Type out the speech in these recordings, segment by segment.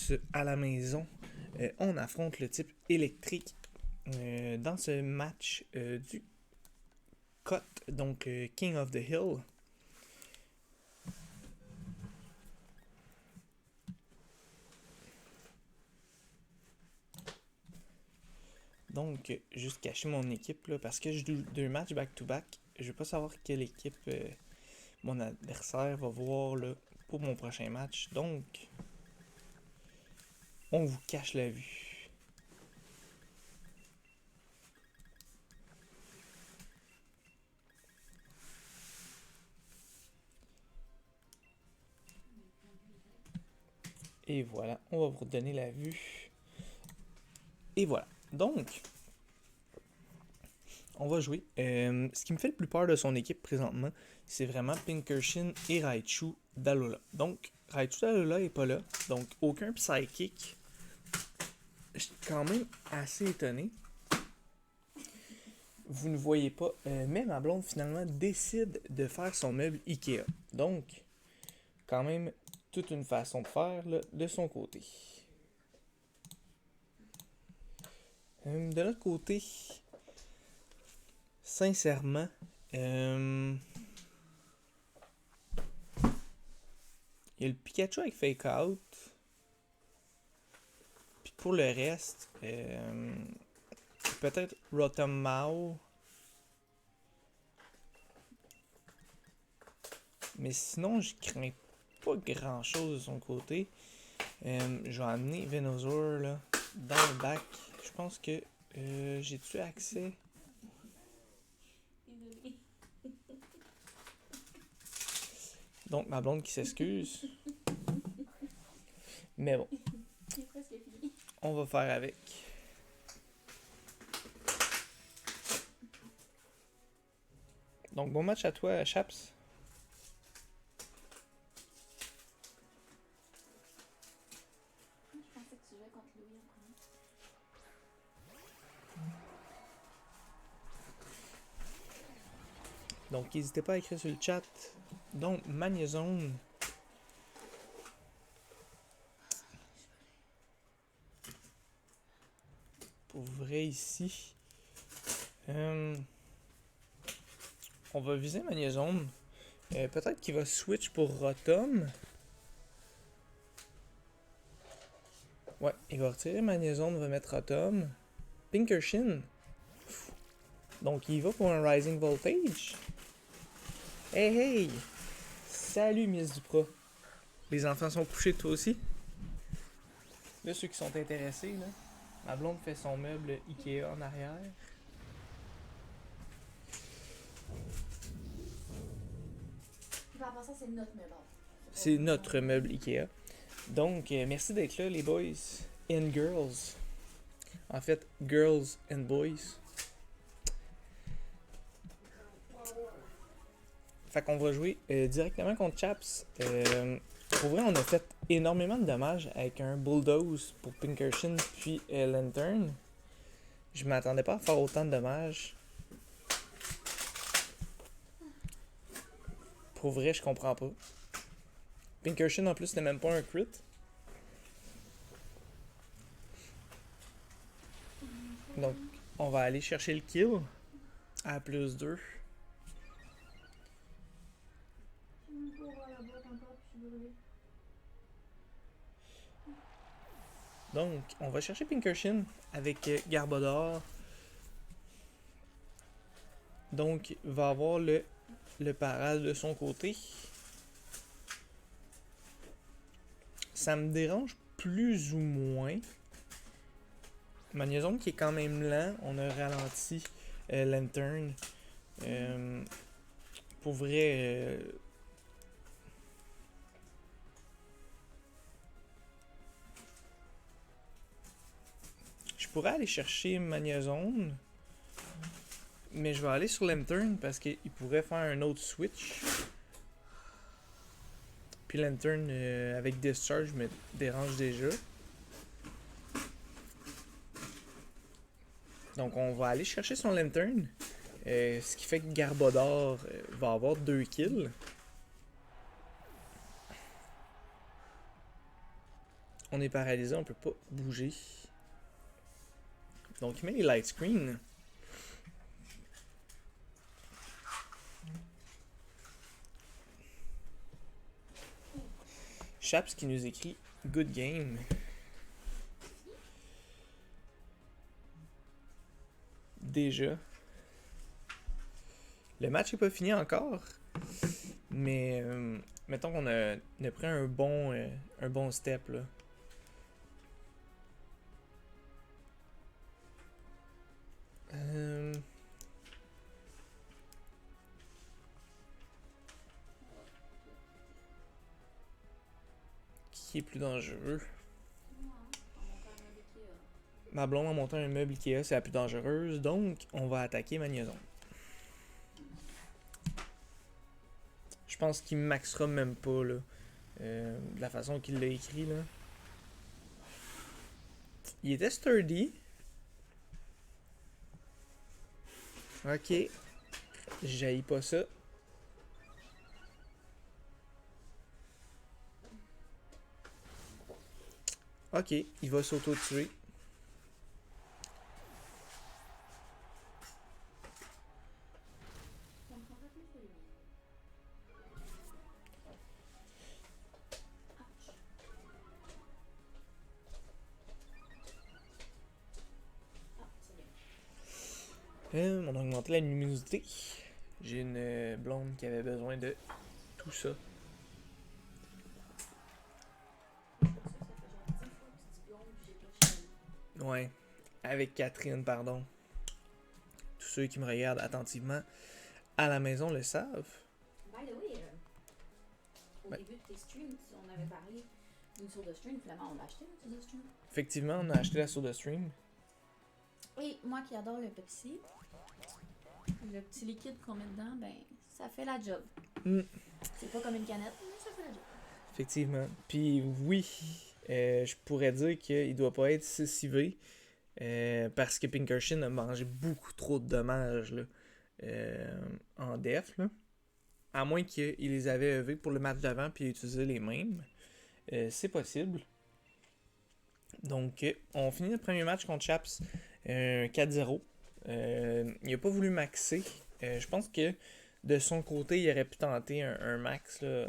tous à la maison. On affronte le type électrique dans ce match du COT, donc King of the Hill. Donc, juste cacher mon équipe là, parce que je joue 2 matchs back-to-back. Je veux pas savoir quelle équipe mon adversaire va voir là, pour mon prochain match. Donc, on vous cache la vue. Et voilà, on va vous redonner la vue. Et voilà. Donc, on va jouer. Ce qui me fait le plus peur de son équipe présentement, c'est vraiment Pinkershin et Raichu d'Alola. Donc, Raichu d'Alola est pas là. Donc, aucun Psychic. Je suis quand même assez étonné. Vous ne voyez pas, mais ma blonde finalement décide de faire son meuble Ikea. Donc, quand même, toute une façon de faire là, de son côté. De l'autre côté, sincèrement, il y a le Pikachu avec Fake Out. Puis pour le reste, peut-être Rotom-Mao. Mais sinon, je crains pas grand chose de son côté. Je vais amener Venusaur là, dans le bac. Je pense que j'ai-tu accès? Donc ma blonde qui s'excuse. Mais bon. On va faire avec. Donc bon match à toi, Chaps. Donc n'hésitez pas à écrire sur le chat. Donc Magnézone. Pour vrai ici. On va viser Magnézone. Peut-être qu'il va switch pour Rotom. Ouais, il va retirer Magnézone, va mettre Rotom. Pinkershin. Donc il va pour un Rising Voltage. Hey hey! Salut Miss Duprat. Les enfants sont couchés toi aussi? Là, ceux qui sont intéressés, là, ma blonde fait son meuble Ikea en arrière. Ça, c'est notre meuble. C'est notre meuble Ikea. Donc, merci d'être là, les boys and girls. En fait, girls and boys. Fait qu'on va jouer directement contre Chaps. Pour vrai, on a fait énormément de dommages avec un Bulldoze pour Pinkershin puis Lantern. Je m'attendais pas à faire autant de dommages. Pour vrai, je comprends pas. Pinkershin en plus, c'était même pas un crit. Donc, on va aller chercher le kill à +2. Donc, on va chercher Pinkershin avec Garbodor. Donc, il va avoir le parade de son côté. Ça me dérange plus ou moins. Magnézone qui est quand même lent. On a ralenti Lantern. Pour vrai... je pourrais aller chercher Magnézone. Mais je vais aller sur Lantern parce qu'il pourrait faire un autre switch. Puis Lantern avec Discharge me dérange déjà. Donc on va aller chercher son Lantern. Ce qui fait que Garbodor va avoir 2 kills. On est paralysé, on peut pas bouger. Donc il met les light screen. Chaps qui nous écrit good game. Déjà. Le match est pas fini encore. Mais mettons qu'on a pris un bon step là. Qui est plus dangereux? Ma blonde a monté un meuble Ikea, c'est la plus dangereuse, donc on va attaquer Magnézone. Je pense qu'il maxera même pas là. De la façon qu'il l'a écrit là. Il était sturdy. Ok. J'haïs pas ça. Ok, il va s'auto-tuer. On a augmenté la luminosité. J'ai une blonde qui avait besoin de tout ça. Ouais, avec Catherine, pardon. Tous ceux qui me regardent attentivement à la maison le savent. By the way, au début de tes streams, on avait parlé d'une soda stream. Finalement, on l'a acheté, la soda stream. Effectivement, on a acheté la soda stream. Et moi qui adore le Pepsi, le petit liquide qu'on met dedans, ben, ça fait la job. C'est pas comme une canette, mais ça fait la job. Effectivement. Puis oui, je pourrais dire qu'il doit pas être 6 IV parce que Pinkerton a mangé beaucoup trop de dommages là, en def. Là. À moins qu'il les avait EV pour le match d'avant puis utilisé les mêmes. C'est possible. Donc, on finit le premier match contre Chaps 4-0. Il n'a pas voulu maxer. Je pense que de son côté, il aurait pu tenter un max. Là,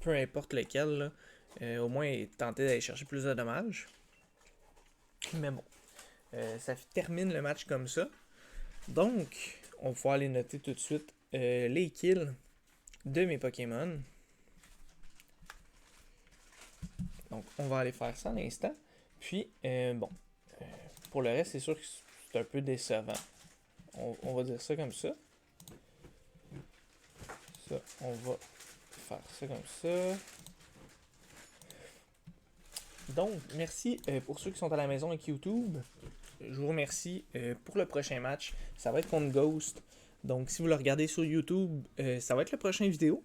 peu importe lequel. Là. Au moins, il tentait d'aller chercher plus de dommages. Mais bon. Ça termine le match comme ça. Donc, on va pouvoir aller noter tout de suite les kills de mes Pokémon. Donc, on va aller faire ça à l'instant. Puis, bon. Pour le reste, c'est sûr que c'est un peu décevant. On va dire ça comme ça. Ça, on va faire ça comme ça. Donc, merci pour ceux qui sont à la maison avec YouTube. Je vous remercie pour le prochain match. Ça va être contre Ghost. Donc, si vous le regardez sur YouTube, ça va être la prochaine vidéo.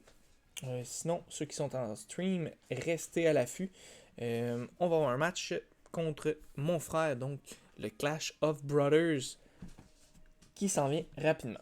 Sinon, ceux qui sont en stream, restez à l'affût. On va avoir un match contre mon frère, donc le Clash of Brothers, qui s'en vient rapidement.